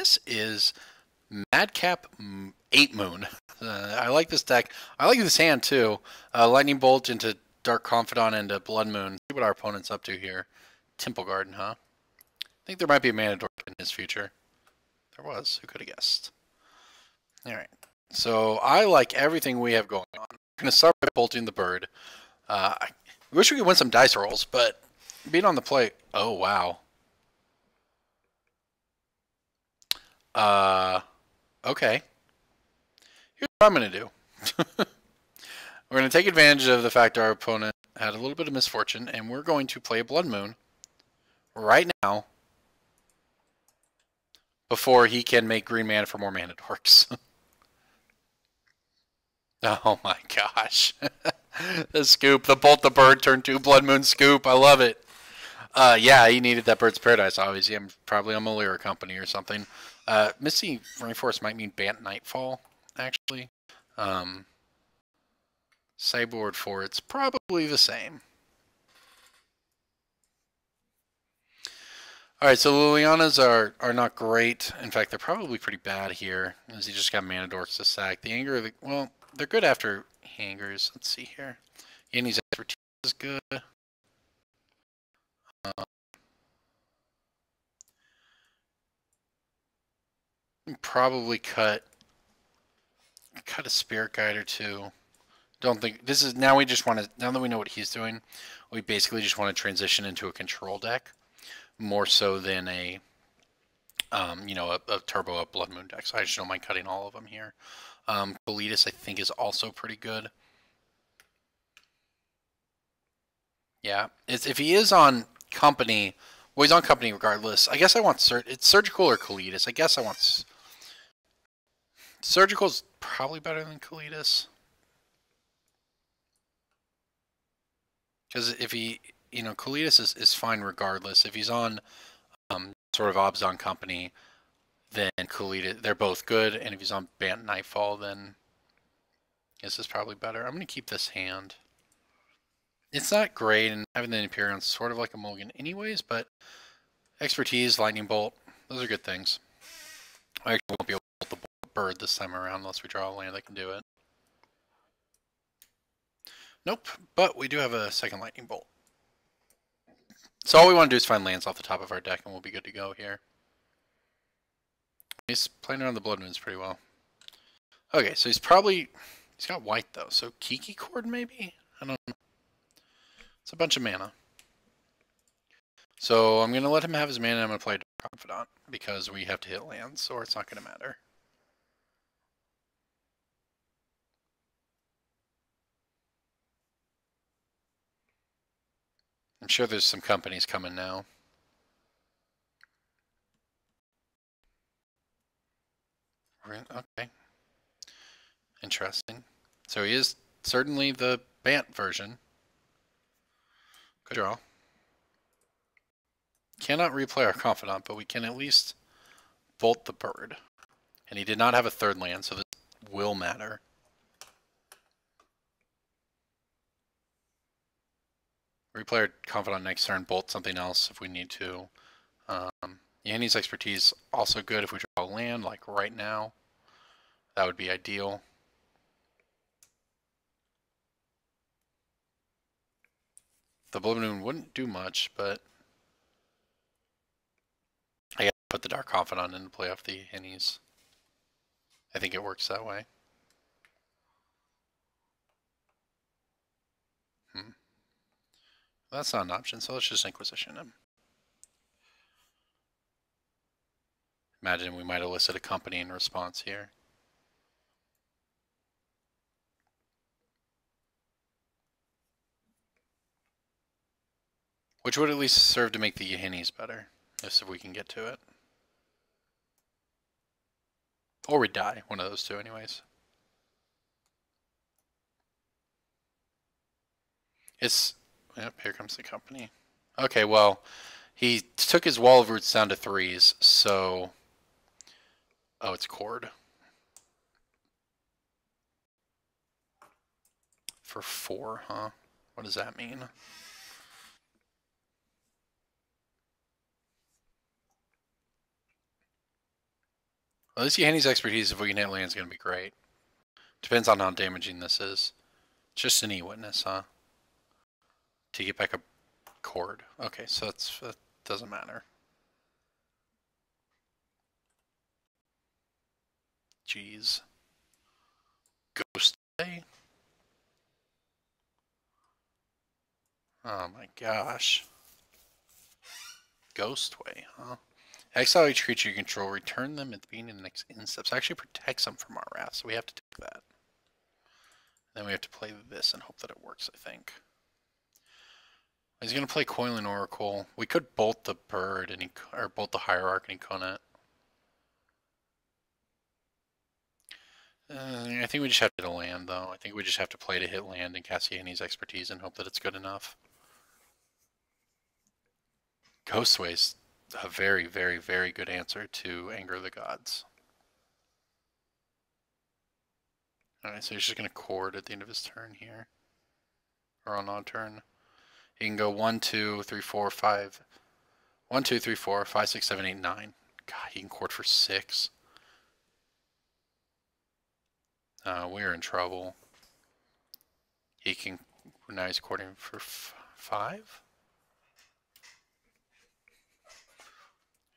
This is Madcap 8 Moon. I like this deck. I like this hand too. Lightning Bolt into Dark Confidant into Blood Moon. See what our opponent's up to here. Temple Garden, huh? I think there might be a mana dork in his future. There was. Who could have guessed? Alright. So I like everything we have going on. I'm going to start by bolting the bird. I wish we could win some dice rolls, but being on the play... Oh, wow. Okay. Here's what I'm going to do. We're going to take advantage of the fact our opponent had a little bit of misfortune, and we're going to play a Blood Moon right now before he can make green mana for more mana dorks. Oh my gosh. The scoop, the Bolt the Bird turn 2 Blood Moon scoop. I love it. Yeah, he needed that Bird's Paradise, obviously. I'm probably on Malira Company or something. Misty Rainforest might mean Bant Nightfall, actually. Sideboard for it's probably the same. Alright, so Lilianas are not great. In fact, they're probably pretty bad here, as he just got mana dorks to sack. The Anger, well, they're good after Hangers. Let's see here. Yanni's Expertise is good. Probably cut a Spirit Guide or two. Don't think this is now. We just want to, now that we know what he's doing, we basically just want to transition into a control deck more so than a you know, a turbo up Blood Moon deck. So I just don't mind cutting all of them here. Kalidas I think is also pretty good. Yeah, if he is on Company, well, he's on Company regardless. I guess I want it's Surgical or Kalidas. I guess I want Surgical's probably better than Kalidas. Because if he, you know, Kalidas is fine regardless. If he's on sort of Obs on Company, then Kalidas, they're both good. And if he's on Bant Nightfall, then this is probably better. I'm going to keep this hand. It's not great, and having the Imperion's sort of like a mulligan anyways, but Expertise, Lightning Bolt, those are good things. I actually won't be able to bolt the bird this time around unless we draw a land that can do it. Nope, but we do have a second Lightning Bolt. So all we want to do is find lands off the top of our deck and we'll be good to go here. He's playing around the Blood Moons pretty well. Okay, so he's got white though, so Kiki Chord maybe? I don't know. It's a bunch of mana. So I'm going to let him have his mana and I'm going to play Dark Confidant because we have to hit lands or it's not going to matter. I'm sure there's some companies coming now. Okay. Interesting. So he is certainly the Bant version. Good draw. Cannot replay our Confidant, but we can at least Bolt the Bird. And he did not have a third land, so this will matter. Replay our Confidant next turn, bolt something else if we need to. Yanni's Expertise also good if we draw a land, like right now. That would be ideal. The Blood Moon wouldn't do much, but I gotta put the Dark Confidant in to play off the Hennies. I think it works that way. That's not an option, so let's just Inquisition him. Imagine we might elicit a company in response here. Which would at least serve to make the Hennies better, just if we can get to it. Or we die, one of those two anyways. Yep, here comes the company. Okay, well, he took his Wall of Roots down to 3s, so... Oh, it's Cord. For 4, huh? What does that mean? Well, at least Henny's expertise, if we can hit land, is going to be great. Depends on how damaging this is. Just an E-Witness, huh? To get back a cord. Okay, so that doesn't matter. Jeez. Ghost Way? Oh my gosh. Ghost Way, huh? Exile each creature you control, return them at the beginning of the next end steps. Actually protects them from our wrath, so we have to take that. Then we have to play this and hope that it works, I think. He's going to play Coiling Oracle. We could bolt the bird, and or bolt the Hierarch, and he couldn't. I think we just have to hit a land, though. I think we just have to play to hit land and cast Yenny's expertise and hope that it's good enough. Ghostway's a very, very, very good answer to Anger the Gods. Alright, so he's just going to cord at the end of his turn here. Or on odd turn. He can go 1, 2, 3, 4, 5. 1, 2, 3, 4, 5, 6, 7, 8, 9. God, he can cord for 6. We're in trouble. He can. Now he's cording for 5.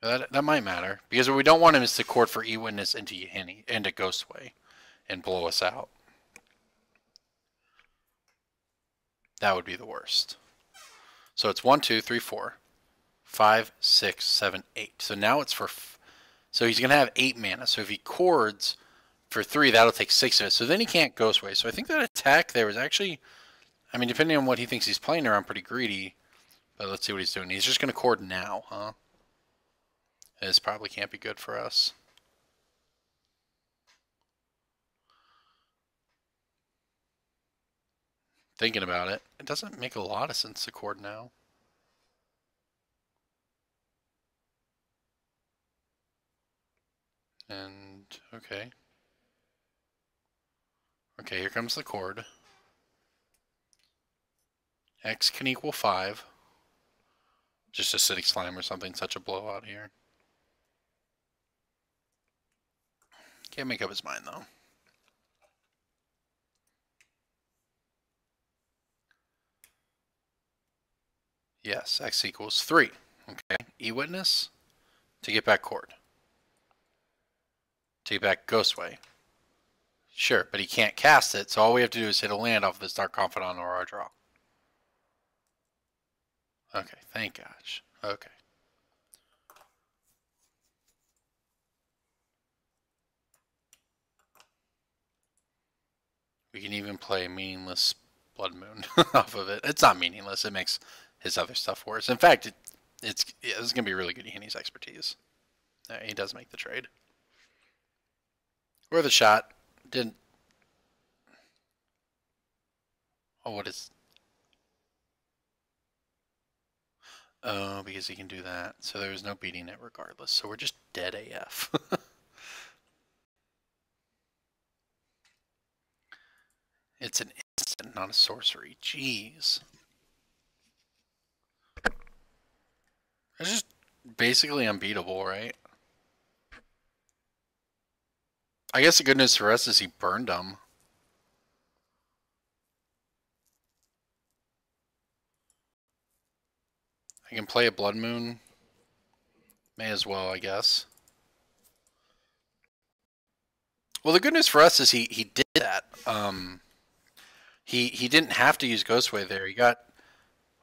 That might matter, because what we don't want him is to cord for E-Witness into Henny, into Ghostway, and blow us out. That would be the worst. So it's 1, 2, 3, 4, 5, 6, 7, 8. So now it's for. So he's gonna have 8 mana. So if he cords for 3, that'll take 6 of it. So then he can't Ghostway. So I think that attack there was actually, I mean, depending on what he thinks he's playing around, pretty greedy. But let's see what he's doing. He's just gonna cord now, huh? This probably can't be good for us. Thinking about it, it doesn't make a lot of sense to cord now. And, okay. Okay, here comes the cord. X can equal 5. Just acidic slime or something, such a blowout here. Can't make up his mind, though. Yes, X equals 3. Okay, E-Witness to get back cord. To get back Ghostway. Sure, but he can't cast it, so all we have to do is hit a land off this Dark Confidant or our draw. Okay, thank gosh. Okay. We can even play meaningless Blood Moon off of it. It's not meaningless. It makes his other stuff worse. In fact, it's going to be really good Henny's expertise. He does make the trade. Or the shot. Didn't. Oh, what is... Oh, because he can do that. So there was no beating it regardless. So we're just dead AF. It's an instant, not a sorcery. Jeez. It's just basically unbeatable, right? I guess the good news for us is he burned them. I can play a Blood Moon. May as well, I guess. Well, the good news for us is he did that. He didn't have to use Ghostway there. He got...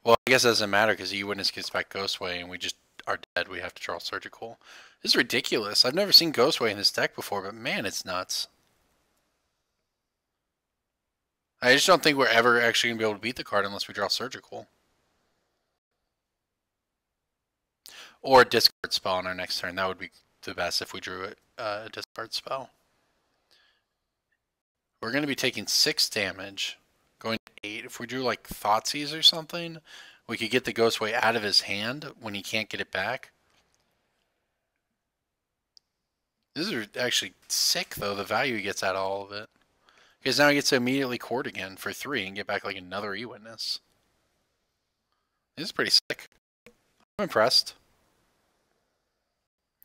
Well, I guess it doesn't matter because E-Witness gets back Ghostway and we just are dead. We have to draw Surgical. This is ridiculous. I've never seen Ghostway in this deck before, but man, it's nuts. I just don't think we're ever actually going to be able to beat the card unless we draw Surgical. Or a discard spell on our next turn. That would be the best if we drew a discard spell. We're going to be taking 6 damage, going to 8. If we drew like Thoughtseize or something, we could get the Ghostway out of his hand when he can't get it back. This is actually sick, though, the value he gets out of all of it. Because now he gets to immediately cord again for 3 and get back like another E-Witness. This is pretty sick. I'm impressed.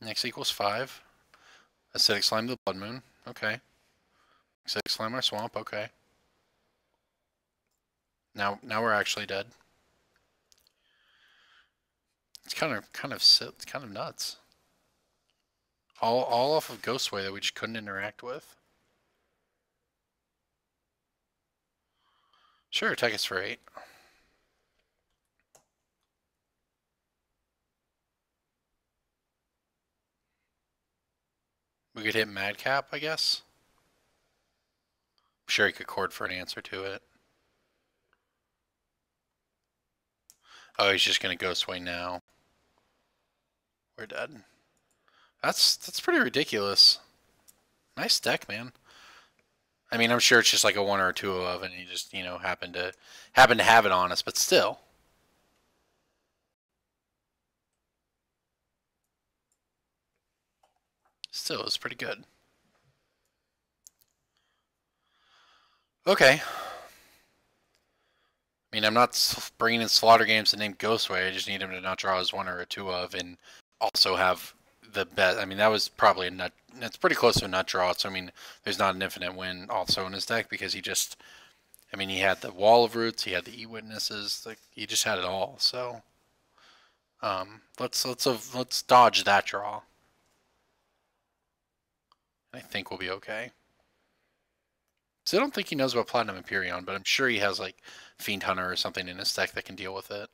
X equals 5. Acidic Slime the Blood Moon. Okay. Acidic Slime our Swamp. Okay. Now we're actually dead. It's kind of nuts. All off of Ghostway that we just couldn't interact with. Sure, attack us for 8. We could hit Madcap, I guess. I'm sure he could chord for an answer to it. Oh, he's just gonna Ghostway now. We're dead. That's pretty ridiculous. Nice deck, man. I mean, I'm sure it's just like a 1 or a 2 of, and he just, you know, happened to have it on us, but still. Still, it's pretty good. Okay. I mean, I'm not bringing in Slaughter Games to name Ghostway. I just need him to not draw his 1 or a 2 of, and also have the best. I mean, that was probably a nut. It's pretty close to a nut draw. So I mean, there's not an infinite win also in his deck because he just. I mean, he had the Wall of Roots. He had the E-Witnesses. Like he just had it all. So. Let's dodge that draw. I think we'll be okay. So I don't think he knows about Platinum Empyrean, but I'm sure he has like Fiend Hunter or something in his deck that can deal with it.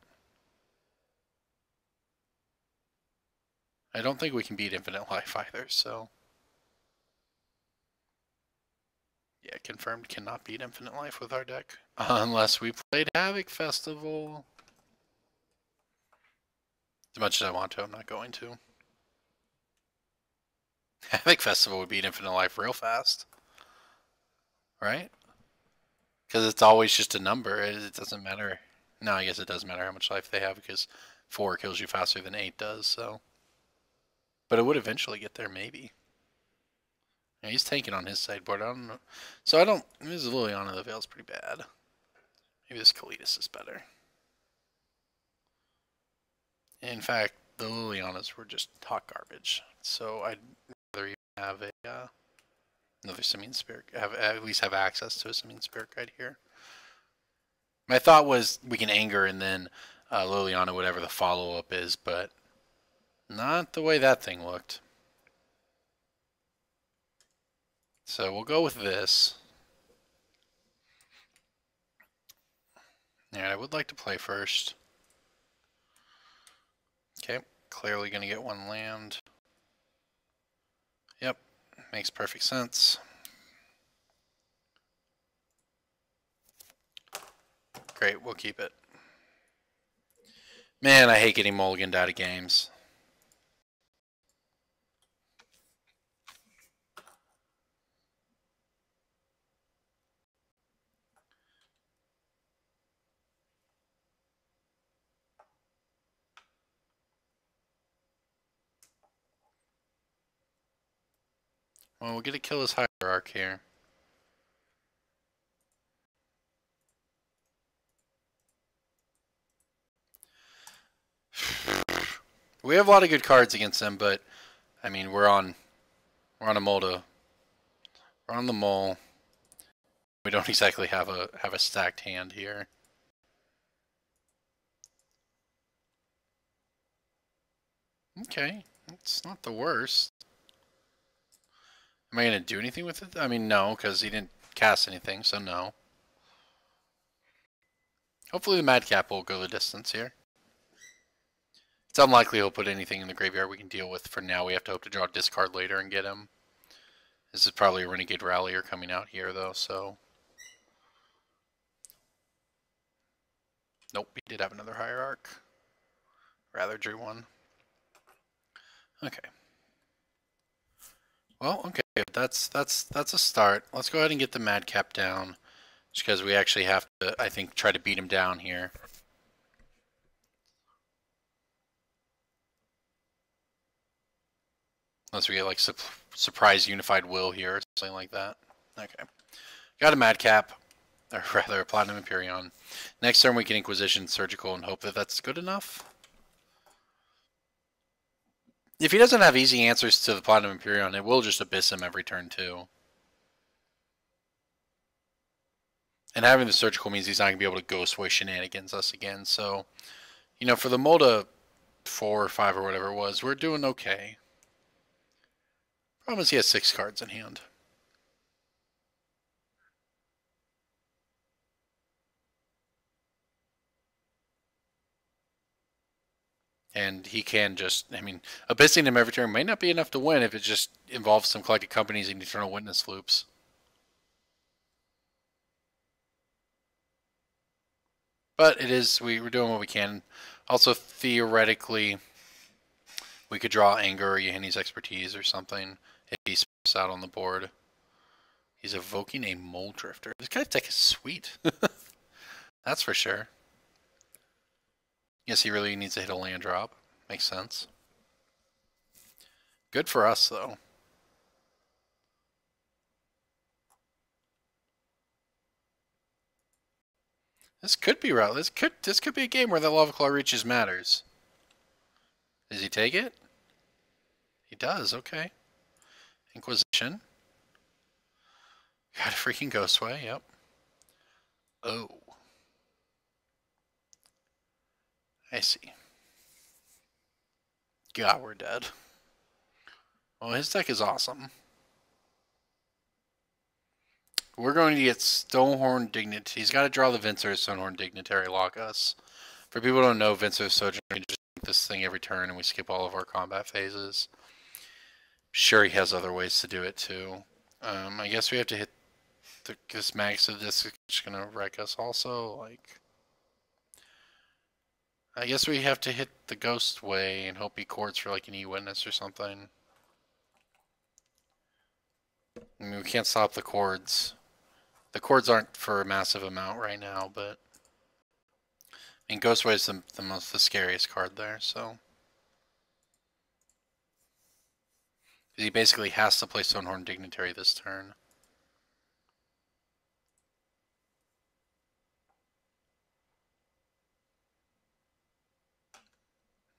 I don't think we can beat Infinite Life either, so. Yeah, confirmed cannot beat Infinite Life with our deck. Unless we played Havoc Festival. As much as I want to, I'm not going to. Havoc Festival would beat Infinite Life real fast. Right? Because it's always just a number. It doesn't matter. No, I guess it does matter how much life they have because 4 kills you faster than 8 does, so. But it would eventually get there, maybe. Yeah, he's tanking on his sideboard. I don't know. So I don't. This Liliana the Veil's pretty bad. Maybe this Kalitas is better. In fact, the Lilianas were just hot garbage. So I'd rather even have another Simian Spirit. At least have access to a Simian Spirit Guide here. My thought was we can anger and then Liliana, whatever the follow-up is, but not the way that thing looked. So we'll go with this. Alright, I would like to play first. Okay, clearly going to get 1 land. Yep, makes perfect sense. Great, we'll keep it. Man, I hate getting mulliganed out of games. Well, we'll get to kill his Hierarch here. We have a lot of good cards against them, but I mean we're on a Molda. We're on the mole. We don't exactly have a stacked hand here. Okay, it's not the worst. Am I going to do anything with it? I mean, no, because he didn't cast anything, so no. Hopefully the Madcap will go the distance here. It's unlikely he'll put anything in the graveyard we can deal with. For now, we have to hope to draw a discard later and get him. This is probably a Renegade Rallier coming out here, though, so... Nope, he did have another Hierarch. Rather drew one. Okay. Well, okay, that's a start. Let's go ahead and get the Madcap down. Just because we actually have to, I think, try to beat him down here. Unless we get, like, surprise Unified Will here or something like that. Okay. Got a Madcap. Or rather, a Platinum Empyrean. Next turn we can Inquisition Surgical and hope that that's good enough. If he doesn't have easy answers to the Platinum Imperion, it will just abyss him every turn too. And having the surgical means he's not going to be able to Ghostway shenanigans us again. So, you know, for the Molda 4 or 5 or whatever it was, we're doing okay. Problem is he has 6 cards in hand. And he can just, I mean, abyssing him every turn may not be enough to win if it just involves some Collected Companies and Eternal Witness loops. But it is, we're doing what we can. Also, theoretically, we could draw Anger or Yahenni's Expertise or something if he splits out on the board. He's evoking a Mole Drifter. This guy's deck is sweet. That's for sure. Yes, he really needs to hit a land drop. Makes sense. Good for us, though. This could be route. This could be a game where that Lava Claw reaches matters. Does he take it? He does. Okay. Inquisition. Got a freaking Ghostway. Yep. Oh. I see. God, we're dead. Well, his deck is awesome. We're going to get Stonehorn Dignitary. He's got to draw the Vincer Stonehorn Dignitary lock us. For people who don't know, Vincer Sojourner, we just do this thing every turn and we skip all of our combat phases. Sure, he has other ways to do it too. I guess we have to hit this max of this is just going to wreck us also. Like, I guess we have to hit the Ghost Way and hope he courts for like an E-Witness or something. I mean, we can't stop the chords. The chords aren't for a massive amount right now, but I mean, Ghostway is the scariest card there, so he basically has to play Stonehorn Dignitary this turn.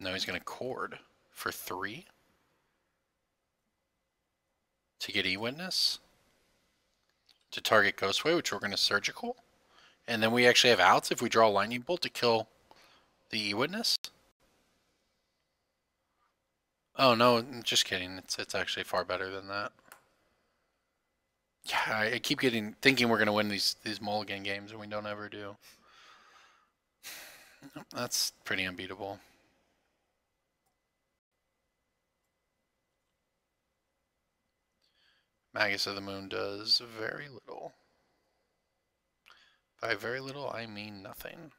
No, he's going to chord for 3 to get E-Witness to target Ghostway, which we're going to Surgical. And then we actually have outs if we draw Lightning Bolt to kill the E-Witness. Oh, no, just kidding. It's actually far better than that. Yeah, I keep thinking we're going to win these mulligan games, and we don't ever do. That's pretty unbeatable. Magus of the Moon does very little. By very little, I mean nothing.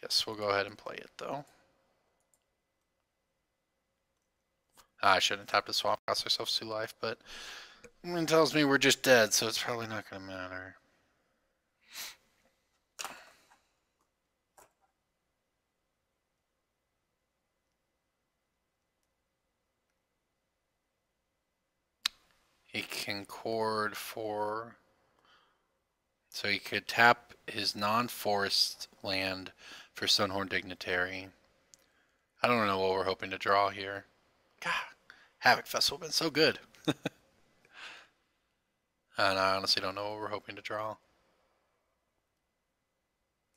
Guess we'll go ahead and play it, though. I shouldn't have tapped a swamp, cost ourselves 2 life, but it tells me we're just dead, so it's probably not going to matter. He can chord for... So he could tap his non-forest land for Stonehorn Dignitary. I don't know what we're hoping to draw here. God, Havoc Festival has been so good. And I honestly don't know what we're hoping to draw.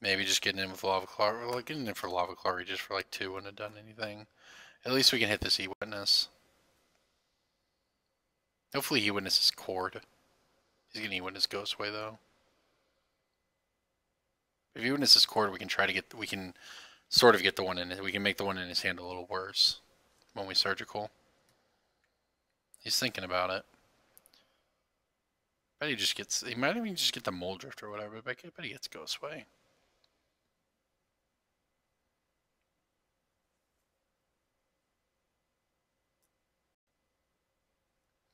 Maybe just getting in with Lava Claw. Like getting in for Lava Claw just for like 2 wouldn't have done anything. At least we can hit this E-Witness. Hopefully E-Witness is chord. He's going to E-Witness Ghostway though. If E-Witness is chord, we can try to get, we can sort of get the one in, we can make the one in his hand a little worse when we Surgical. He's thinking about it. Bet he just gets, he might even just get the Mole Drift or whatever, but I bet he gets Ghostway.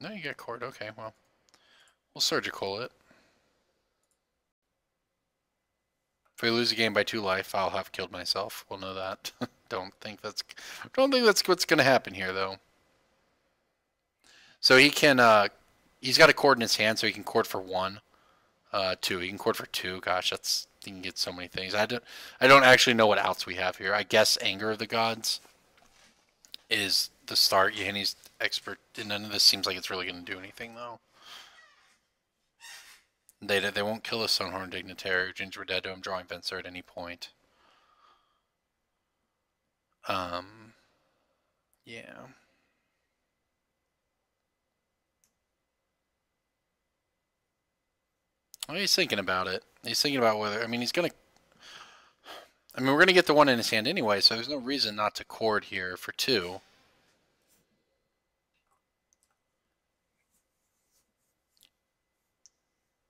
No, you get chord. Okay, well, we'll Surgical it. If we lose a game by 2 life, I'll have killed myself. We'll know that. Don't think that's what's gonna happen here, though. So he can, he's got a chord in his hand, so he can chord for 1, 2. He can chord for 2. Gosh, that's You can get so many things. I don't actually know what outs we have here. I guess Anger of the Gods is the start. Yanni's expert. And none of this seems like it's really going to do anything, though. They won't kill a Stonehorn Dignitary or Ginger Dead to him drawing Venser at any point. Yeah. Well, he's thinking about it. He's thinking about whether... I mean, he's going to... I mean, we're going to get the one in his hand anyway, so there's no reason not to cord here for 2.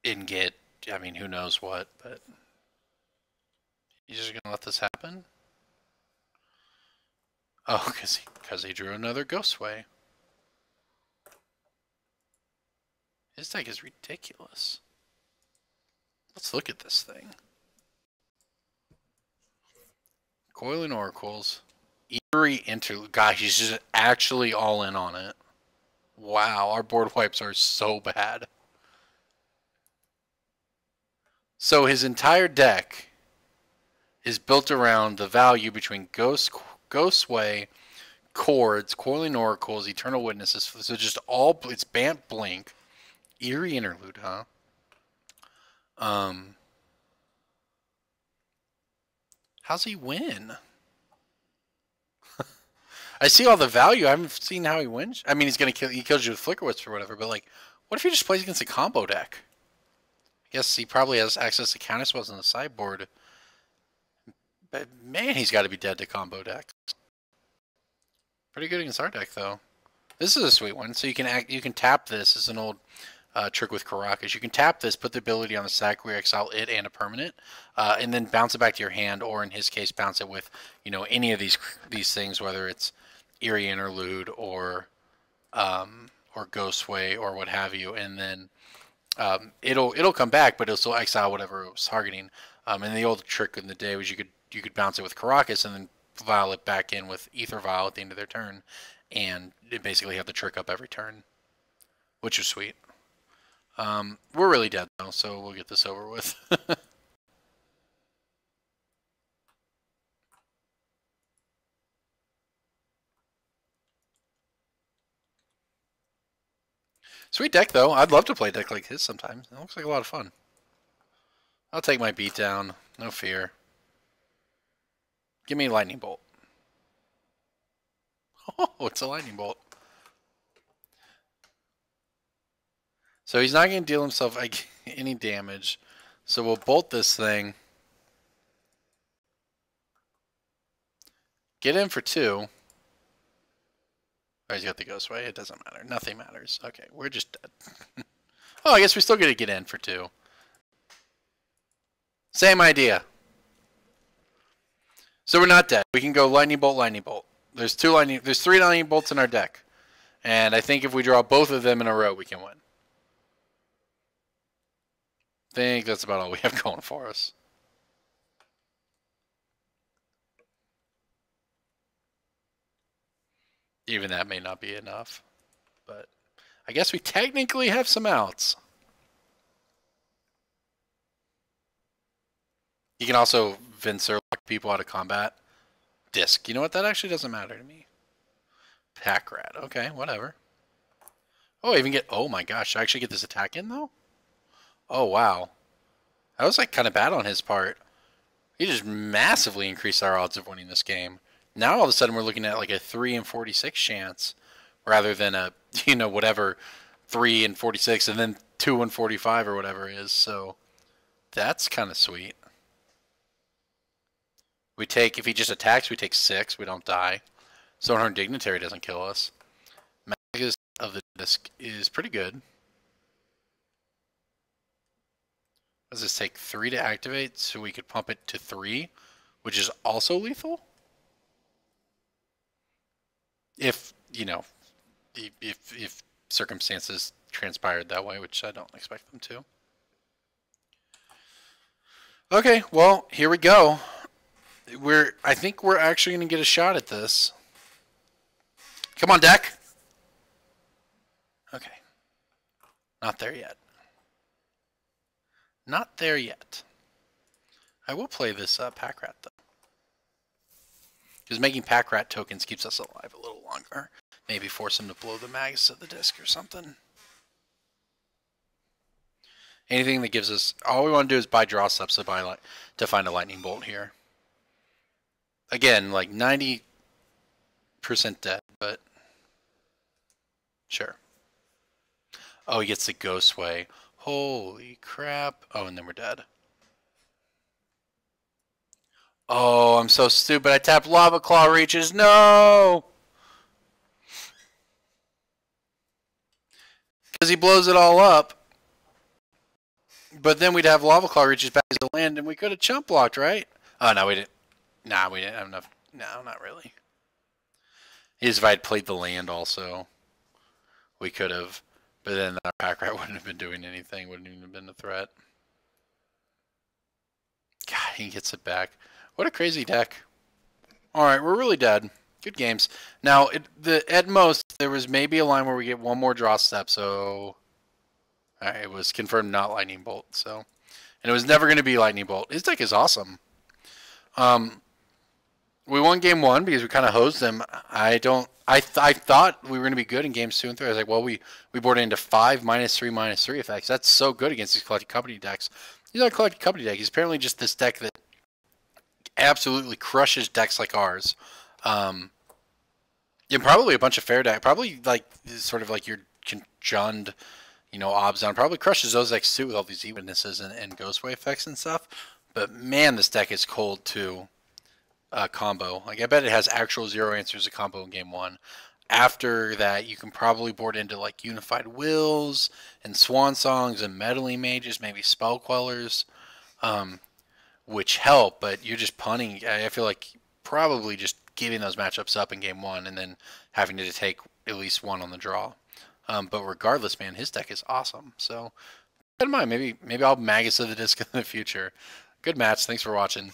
And get... I mean, who knows what, but... He's just going to let this happen? Oh, because he drew another Ghostway. His deck is ridiculous. Let's look at this thing. Coiling Oracles. Eerie Interlude. Gosh, he's just actually all in on it. Wow, our board wipes are so bad. So his entire deck is built around the value between Ghostway, Chords, Coiling Oracles, Eternal Witnesses. So just all... It's Bant Blink. Eerie Interlude, huh? How's he win? I see all the value. I haven't seen how he wins. I mean, he's gonna kill. He kills you with Flicker Wisp or whatever. But like, what if he just plays against a combo deck? I guess he probably has access to counterspells on the sideboard. But man, he's got to be dead to combo decks. Pretty good against our deck though. This is a sweet one. So you can tap this as an old trick with Karakas. You can tap this, put the ability on the sack where you exile it and a permanent, and then bounce it back to your hand, or in his case, bounce it with, you know, any of these things, whether it's Eerie Interlude or Ghostway or what have you, and then it'll come back, but it'll still exile whatever it was targeting. And the old trick in the day was you could bounce it with Karakas and then vial it back in with Ether Vial at the end of their turn, and it basically have the trick up every turn, which was sweet. We're really dead though, so we'll get this over with. Sweet deck though. I'd love to play a deck like his sometimes. It looks like a lot of fun. I'll take my beat down. No fear. Give me a Lightning Bolt. Oh, it's a Lightning Bolt. So he's not going to deal himself any damage. So we'll bolt this thing. Get in for 2. Oh, he's got the Ghostway. It doesn't matter. Nothing matters. Okay, we're just dead. Oh, I guess we still get to get in for 2. Same idea. So we're not dead. We can go Lightning Bolt, Lightning Bolt. There's 3 Lightning Bolts in our deck. And I think if we draw both of them in a row, we can win. I think that's about all we have going for us. Even that may not be enough. But I guess we technically have some outs. You can also Venser lock people out of combat. Disc. You know what? That actually doesn't matter to me. Pack Rat. Okay, whatever. Oh, I even get... Oh my gosh. I actually get this attack in, though? Oh, wow. That was, like, kind of bad on his part. He just massively increased our odds of winning this game. Now, all of a sudden, we're looking at, like, a 3 in 46 chance. Rather than a, you know, whatever, 3 in 46 and then 2 in 45 or whatever it is. So, that's kind of sweet. We take... If he just attacks, we take 6. We don't die. Stonehorn Dignitary doesn't kill us. Magic of the Disc is pretty good. Does this take 3 to activate, so we could pump it to 3, which is also lethal? If, you know, if circumstances transpired that way, which I don't expect them to. Okay, well, here we go. I think we're actually going to get a shot at this. Come on, deck. Okay. Not there yet. Not there yet. I will play this pack rat though, because making pack rat tokens keeps us alive a little longer. Maybe force him to blow the mags of the disc or something. Anything that gives us, all we want to do is buy draw steps to find a lightning bolt here. Again, like 90% dead, but sure. Oh, he gets the ghost way. Holy crap. Oh, and then we're dead. Oh, I'm so stupid. I tapped Lava Claw Reaches. No! Because he blows it all up. But then we'd have Lava Claw Reaches back to land, and we could have chump blocked, right? Oh, no, we didn't. Nah, we didn't have enough. No, not really. If I had played the land also, we could have. But then our pack rat wouldn't have been doing anything. Wouldn't even have been a threat. God, he gets it back. What a crazy deck. Alright, we're really dead. Good games. Now, at most, there was maybe a line where we get one more draw step, so... Alright, it was confirmed not Lightning Bolt, so... And it was never going to be Lightning Bolt. His deck is awesome. We won game 1 because we kind of hosed them. I thought we were going to be good in games 2 and 3. I was like, well, we boarded into 5 -3/-3 effects. That's so good against these Collected Company decks. He's not a Collected Company deck. He's apparently just this deck that absolutely crushes decks like ours. And probably a bunch of fair deck. Probably like sort of like your conjuned, Obzon. Probably crushes those decks too with all these evennesses and Ghostway effects and stuff. But man, this deck is cold too. Combo. Like I bet it has actual 0 answers to combo in game 1. After that, you can probably board into like Unified Wills and Swan Songs and Meddling Mages, maybe Spell Quellers, which help. But you're just punting. I feel like probably just giving those matchups up in game 1 and then having to take at least one on the draw. But regardless, man, his deck is awesome. So keep in mind, maybe I'll Magus of the Disc in the future. Good match. Thanks for watching.